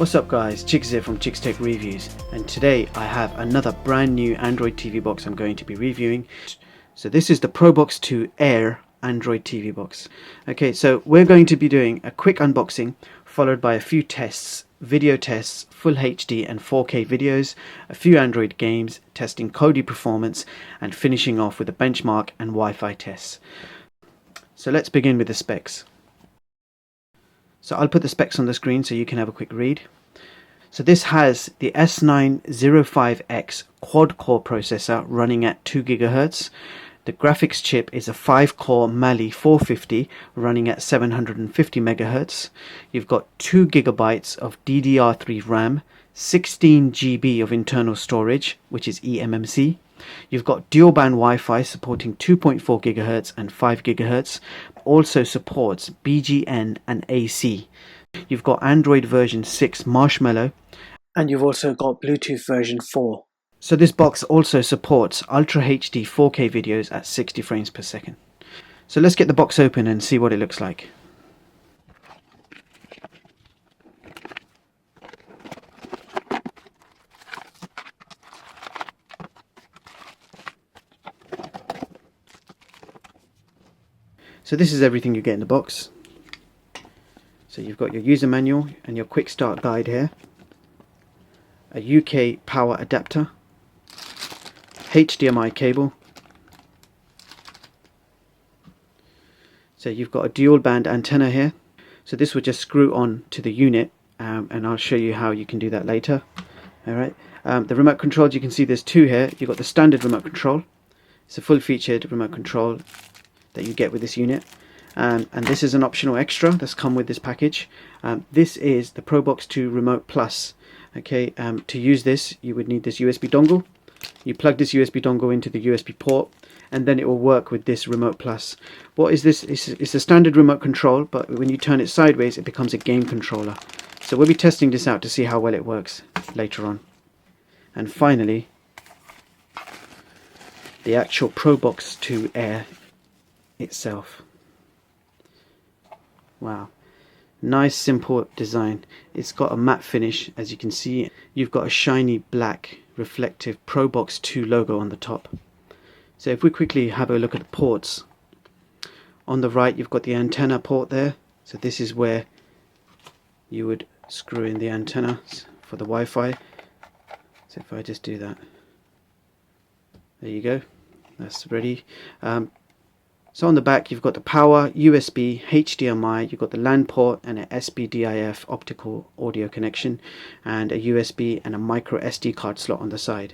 What's up guys, Chicks here from Chicks Tech Reviews, and today I have another brand new Android TV box I'm going to be reviewing. So this is the Probox 2 Air Android TV box. Okay, so we're going to be doing a quick unboxing followed by a few tests, video tests, full HD and 4K videos, a few Android games, testing Kodi performance, and finishing off with a benchmark and Wi-Fi tests. So let's begin with the specs. So I'll put the specs on the screen so you can have a quick read. So this has the S905X Quad Core processor running at 2 GHz. The graphics chip is a 5-core Mali 450 running at 750 MHz. You've got 2 GB of DDR3 RAM, 16 GB of internal storage, which is eMMC. You've got dual band Wi-Fi supporting 2.4 GHz and 5 GHz. Also supports BGN and AC. You've got Android version 6 Marshmallow, and you've also got Bluetooth version 4. So this box also supports Ultra HD 4K videos at 60 frames per second. So let's get the box open and see what it looks like. So this is everything you get in the box. So you've got your user manual and your quick start guide here, a UK power adapter, HDMI cable. So you've got a dual band antenna here. So this would just screw on to the unit, and I'll show you how you can do that later. Alright, the remote controls, you can see there's two here. You've got the standard remote control. It's a full featured remote control that you get with this unit, and this is an optional extra that's come with this package. This is the Probox 2 Remote Plus. Okay, to use this you would need this USB dongle. You plug this USB dongle into the USB port, and then it will work with this Remote Plus. What is this? It's a standard remote control, but when you turn it sideways it becomes a game controller. So we'll be testing this out to see how well it works later on. And finally, the actual Probox 2 Air itself. Wow, nice simple design. It's got a matte finish, as you can see. You've got a shiny black reflective Probox 2 logo on the top. So if we quickly have a look at the ports, on the right you've got the antenna port there. So this is where you would screw in the antenna for the Wi-Fi. So if I just do that, there you go, that's ready. So on the back you've got the power, USB, HDMI, you've got the LAN port and an SPDIF optical audio connection, and a USB and a micro SD card slot on the side.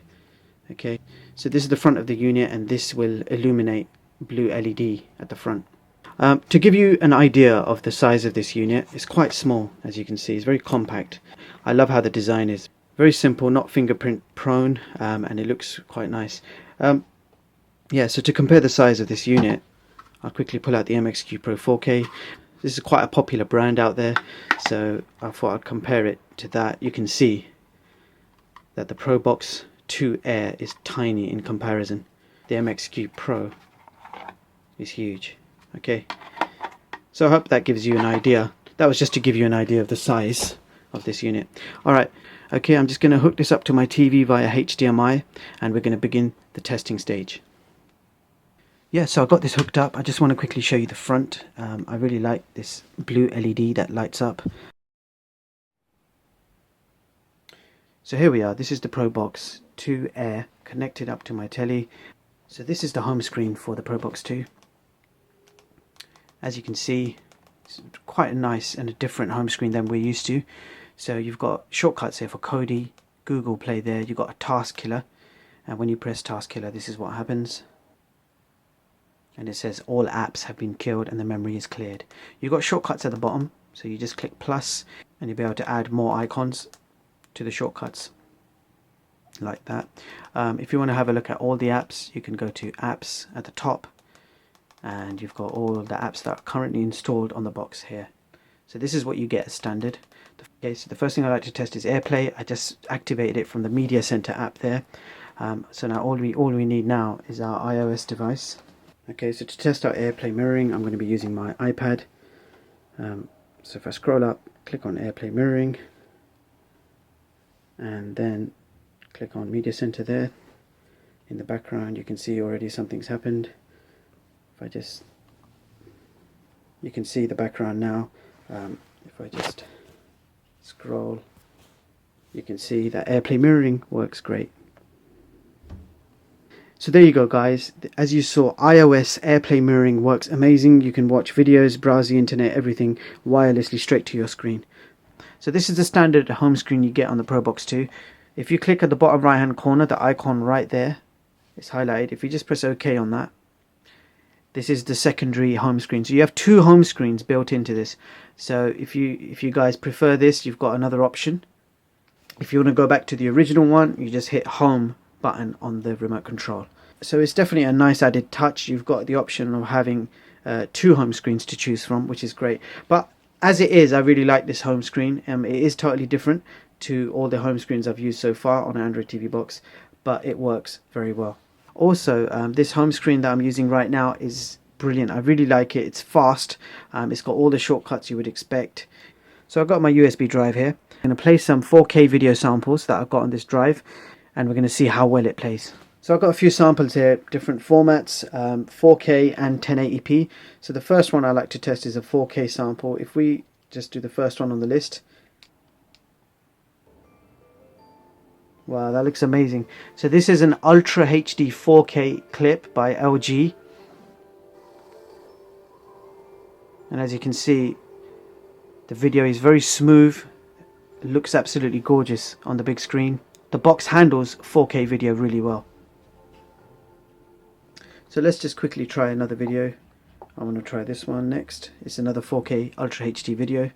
Okay, so this is the front of the unit, and this will illuminate blue LED at the front. To give you an idea of the size of this unit, it's quite small, as you can see. It's very compact. I love how the design is. Very simple, not fingerprint prone, and it looks quite nice. Yeah, so to compare the size of this unit, I'll quickly pull out the MXQ Pro 4K. This is quite a popular brand out there, so I thought I'd compare it to that. You can see that the Probox 2 Air is tiny in comparison. The MXQ Pro is huge. Okay, so I hope that gives you an idea. That was just to give you an idea of the size of this unit. Alright, okay, I'm just going to hook this up to my TV via HDMI, and we're going to begin the testing stage. Yeah, so I got this hooked up. I just want to quickly show you the front. I really like this blue LED that lights up. So here we are. This is the Probox 2 Air connected up to my telly. So this is the home screen for the Probox 2. As you can see, it's quite a nice and a different home screen than we're used to. So you've got shortcuts here for Kodi, Google Play there. You've got a task killer, and when you press task killer, this is what happens. And it says all apps have been killed and the memory is cleared. You've got shortcuts at the bottom, so you just click plus and you'll be able to add more icons to the shortcuts like that. If you want to have a look at all the apps, you can go to apps at the top, and you've got all the apps that are currently installed on the box here. So this is what you get as standard. Okay, so the first thing I like to test is AirPlay. I just activated it from the Media Center app there. So now all we need now is our iOS device. Okay, so to test out AirPlay mirroring, I'm going to be using my iPad. So if I scroll up, click on AirPlay mirroring, and then click on Media Center there. In the background you can see already something's happened. If I just, you can see the background now. If I just scroll, you can see that AirPlay mirroring works great. So there you go guys, as you saw, iOS AirPlay mirroring works amazing. You can watch videos, browse the internet, everything wirelessly straight to your screen. So this is the standard home screen you get on the Probox 2. If you click at the bottom right hand corner, the icon right there is highlighted. If you just press OK on that, this is the secondary home screen. So you have two home screens built into this. So if you guys prefer this, you've got another option. If you want to go back to the original one, you just hit home button on the remote control. So it's definitely a nice added touch. You've got the option of having two home screens to choose from, which is great. But as it is, I really like this home screen. It is totally different to all the home screens I've used so far on an Android TV box, but it works very well. Also, this home screen that I'm using right now is brilliant. I really like it. It's fast. It's got all the shortcuts you would expect. So I've got my USB drive here. I'm going to play some 4K video samples that I've got on this drive, and we're going to see how well it plays. So I've got a few samples here, different formats, 4K and 1080p. So the first one I like to test is a 4K sample. If we just do the first one on the list. Wow, that looks amazing. So this is an Ultra HD 4K clip by LG. And as you can see, the video is very smooth. It looks absolutely gorgeous on the big screen. The box handles 4K video really well. So let's just quickly try another video. I want to try this one next. It's another 4K Ultra HD video.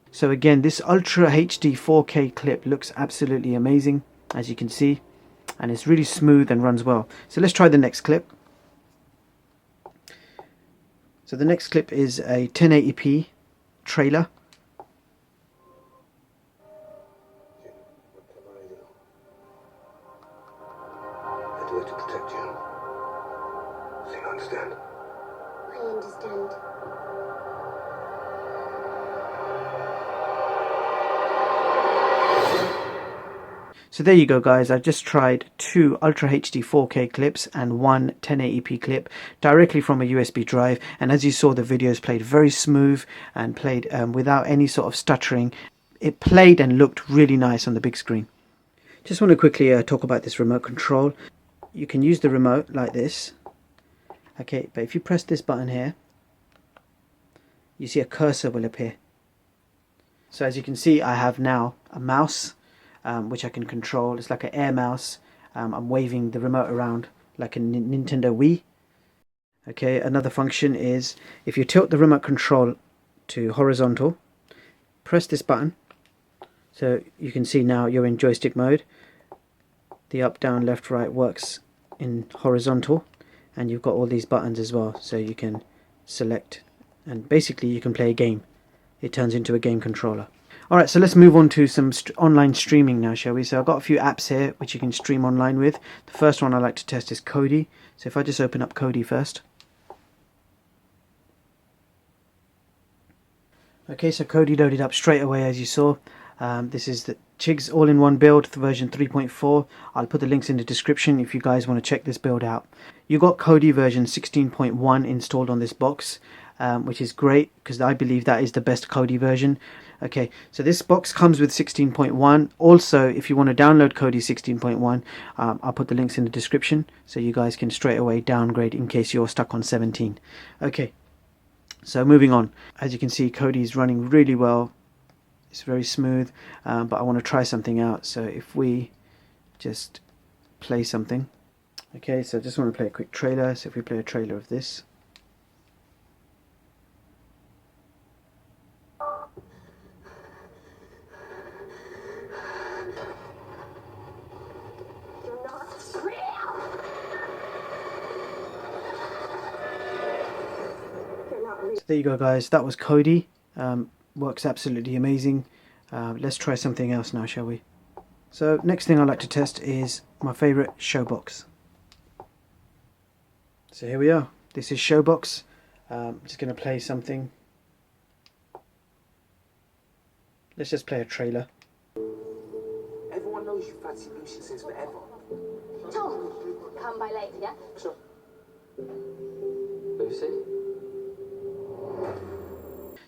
So again, this Ultra HD 4K clip looks absolutely amazing, as you can see, and it's really smooth and runs well. So let's try the next clip. So the next clip is a 1080p trailer. I do it to protect you. So you understand? I understand. So there you go guys, I've just tried two Ultra HD 4K clips and one 1080p clip directly from a USB drive, and as you saw, the videos played very smooth and played without any sort of stuttering. It played and looked really nice on the big screen. Just want to quickly talk about this remote control. You can use the remote like this, okay, but if you press this button here, you see a cursor will appear. So as you can see, I have now a mouse which I can control. It's like an air mouse. I'm waving the remote around like a Nintendo Wii. Okay, another function is if you tilt the remote control to horizontal, press this button. So you can see now you're in joystick mode. The up, down, left, right works in horizontal, and you've got all these buttons as well, so you can select, and basically you can play a game. It turns into a game controller. Alright, so let's move on to some online streaming now, shall we? So I've got a few apps here which you can stream online with. The first one I like to test is Kodi. So if I just open up Kodi first. Okay, so Kodi loaded up straight away, as you saw. This is the Chigs all-in-one build, version 3.4. I'll put the links in the description if you guys want to check this build out. You got Kodi version 16.1 installed on this box, which is great because I believe that is the best Kodi version. Okay, so this box comes with 16.1. Also, if you want to download Kodi 16.1, I'll put the links in the description so you guys can straight away downgrade in case you're stuck on 17. Okay, so moving on. As you can see, Kodi is running really well. It's very smooth, but I want to try something out. So if we just play something. Okay, so I just want to play a quick trailer. So if we play a trailer of this. So there you go guys, that was Kodi. Works absolutely amazing. Let's try something else now, shall we? So next thing I like to test is my favourite, Showbox. So here we are. This is Showbox. I'm just going to play something. Let's just play a trailer. Everyone knows you've fancied Lucian since forever. Tom, come by later, yeah? Sure. Lucy?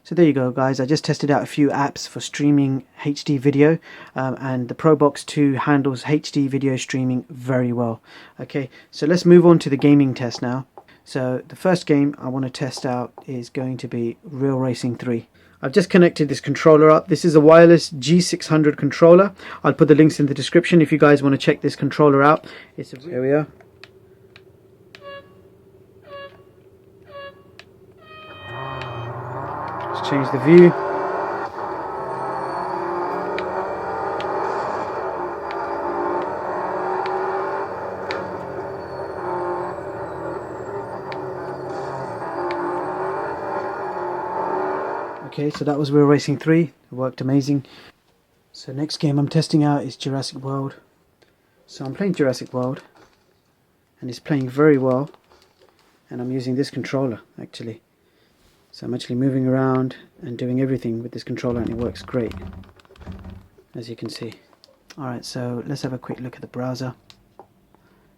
So there you go, guys. I just tested out a few apps for streaming HD video, and the Probox 2 handles HD video streaming very well. Okay, so let's move on to the gaming test now. So the first game I want to test out is going to be Real Racing 3. I've just connected this controller up. This is a wireless G600 controller. I'll put the links in the description if you guys want to check this controller out. Here we are. Let's change the view. Okay, so that was Real Racing 3. It worked amazing. So next game I'm testing out is Jurassic World. So I'm playing Jurassic World, and it's playing very well, and I'm using this controller actually. So I'm actually moving around and doing everything with this controller, and it works great, as you can see. Alright, so let's have a quick look at the browser.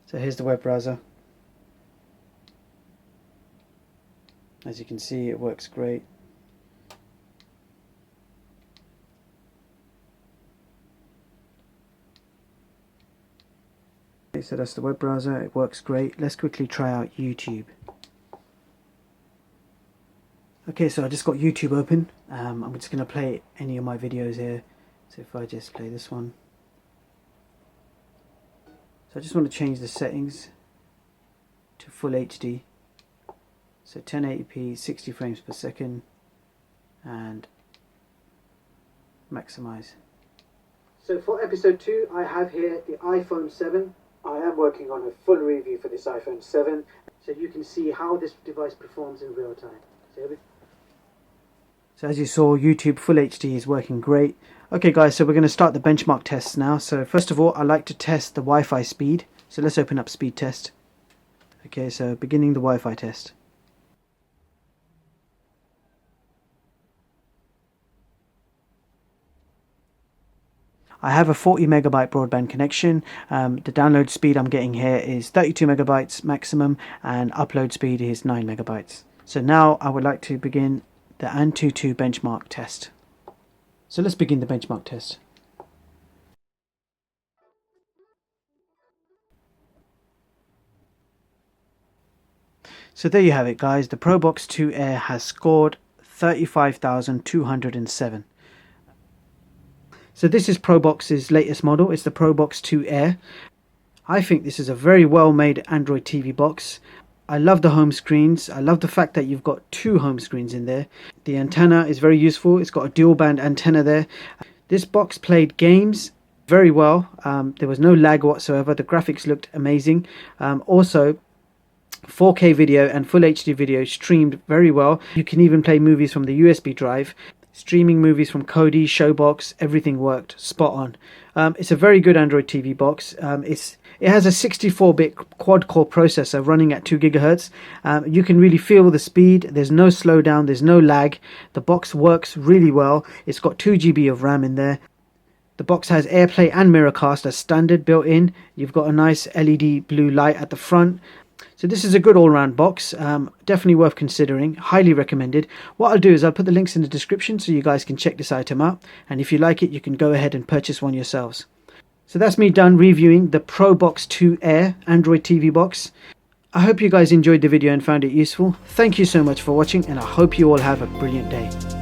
So here's the web browser. As you can see, it works great. Okay, so that's the web browser, it works great. Let's quickly try out YouTube. Okay, so I just got YouTube open. I'm just going to play any of my videos here. So if I just play this one. So I just want to change the settings to full HD. So 1080p, 60 frames per second, and maximize. So for episode 2 I have here the iPhone 7. I am working on a full review for this iPhone 7, so you can see how this device performs in real time. So as you saw, YouTube Full HD is working great. Okay guys, so we're going to start the benchmark tests now. So first of all, I like to test the Wi-Fi speed. So let's open up speed test. Okay, so beginning the Wi-Fi test. I have a 40 megabyte broadband connection. The download speed I'm getting here is 32 megabytes maximum, and upload speed is 9 megabytes. So now I would like to begin the Antutu benchmark test. So let's begin the benchmark test. So there you have it, guys. The Probox 2 Air has scored 35,207. So this is Probox's latest model. It's the Probox 2 Air. I think this is a very well made Android TV box. I love the home screens. I love the fact that you've got 2 home screens in there. The antenna is very useful. It's got a dual band antenna there. This box played games very well. There was no lag whatsoever. The graphics looked amazing. Also, 4K video and Full HD video streamed very well. You can even play movies from the USB drive. Streaming movies from Kodi, Showbox, everything worked spot on. It's a very good Android TV box. It has a 64-bit quad core processor running at 2 GHz. You can really feel the speed. There's no slowdown, there's no lag. The box works really well. It's got 2 GB of RAM in there. The box has AirPlay and Miracast as standard built in. You've got a nice LED blue light at the front. So this is a good all-round box, definitely worth considering, highly recommended. What I'll do is I'll put the links in the description so you guys can check this item out, and if you like it you can go ahead and purchase one yourselves. So that's me done reviewing the Probox 2 Air Android TV box. I hope you guys enjoyed the video and found it useful. Thank you so much for watching, and I hope you all have a brilliant day.